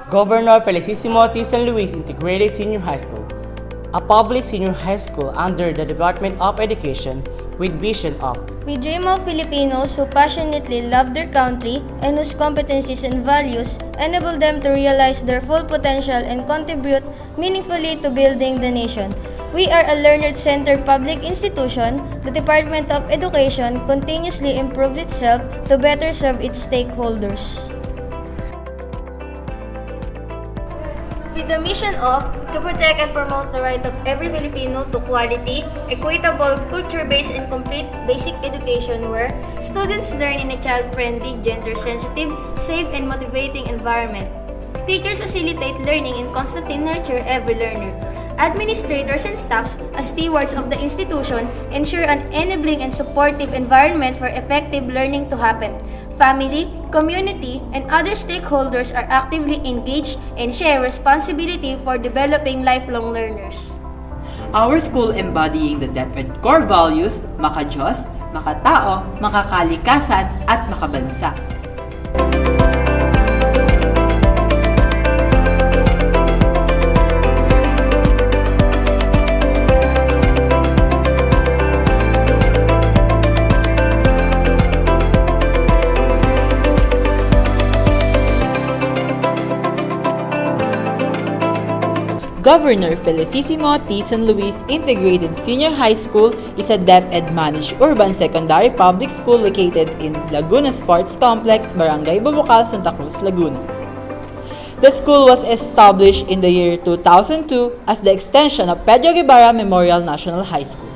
Governor Felicisimo San Luis Integrated Senior High School, a public senior high school under the Department of Education with vision of We dream of Filipinos who passionately love their country and whose competencies and values enable them to realize their full potential and contribute meaningfully to building the nation. We are a learner-centered public institution. The Department of Education continuously improves itself to better serve its stakeholders. With the mission of to protect and promote the right of every Filipino to quality, equitable, culture-based, and complete basic education where students learn in a child-friendly, gender-sensitive, safe, and motivating environment. Teachers facilitate learning and constantly nurture every learner. Administrators and staffs, as stewards of the institution, ensure an enabling and supportive environment for effective learning to happen. Family, community, and other stakeholders are actively engaged and share responsibility for developing lifelong learners. Our school embodying the DEPED core values, maka-Diyos, makatao, makakalikasan, at makabansa. Governor Felicisimo San Luis Integrated Senior High School is a DEPED-managed urban secondary public school located in Laguna Sports Complex, Barangay Babukal, Santa Cruz, Laguna. The school was established in the year 2002 as the extension of Pedro Guevara Memorial National High School.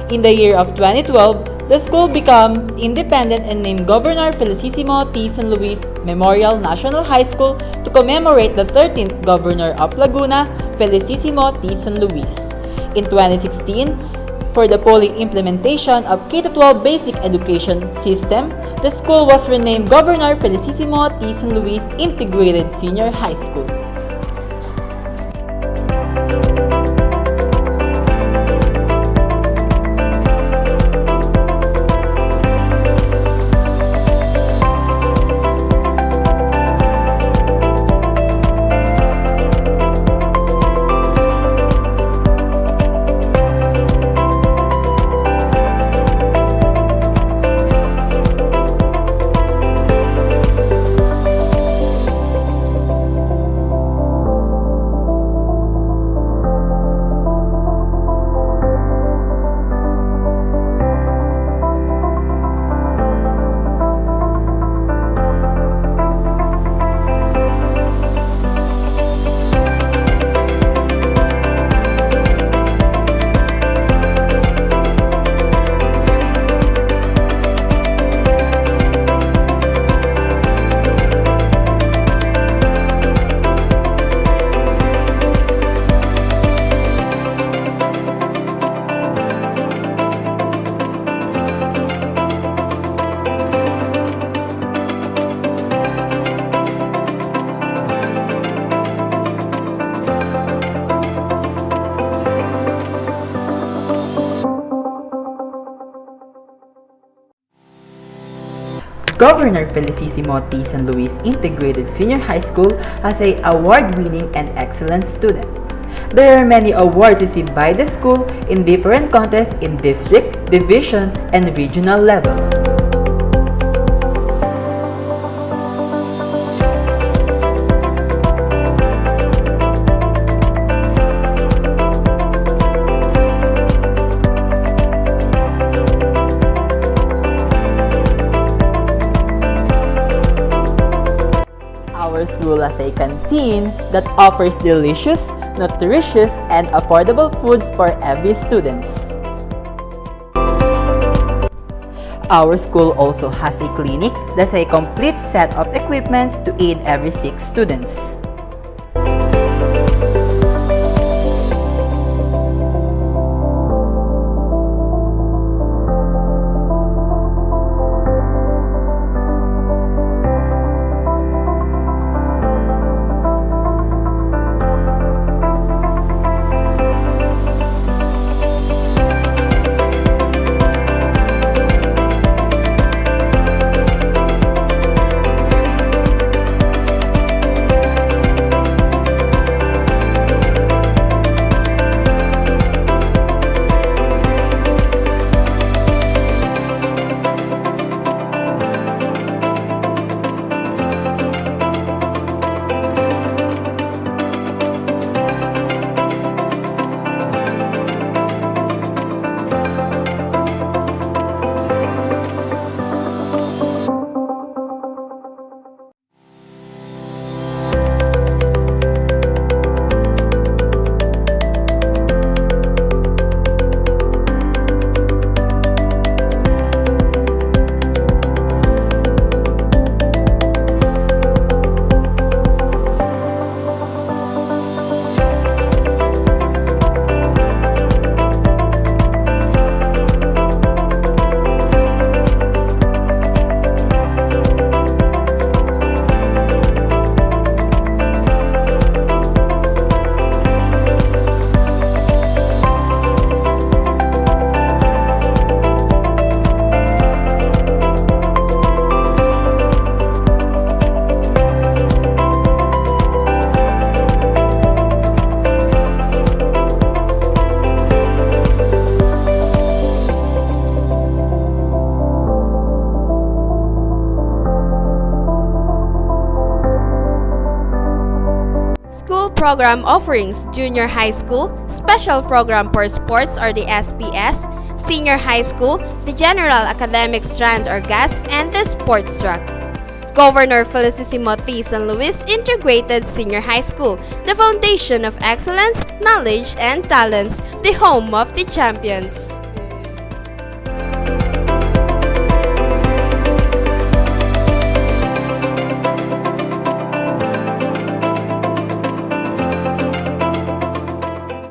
In the year of 2012, the school became independent and named Governor Felicisimo San Luis Memorial National High School to commemorate the 13th Governor of Laguna, Felicisimo San Luis. In 2016, for the fully implementation of K-12 basic education system, the school was renamed Governor Felicisimo San Luis Integrated Senior High School. Governor Felicisimo San Luis Integrated Senior High School has an award-winning and excellent students. There are many awards received by the school in different contests in district, division, and regional level. Our school has a canteen that offers delicious, nutritious, and affordable foods for every student. Our school also has a clinic that's a complete set of equipments to aid every 6 students. School program offerings: junior high school, special program for sports or the SPS, senior high school, the general academic strand or GAS, and the sports track. Governor Felicisimo T. San Luis Integrated Senior High School, the foundation of excellence, knowledge, and talents, the home of the champions.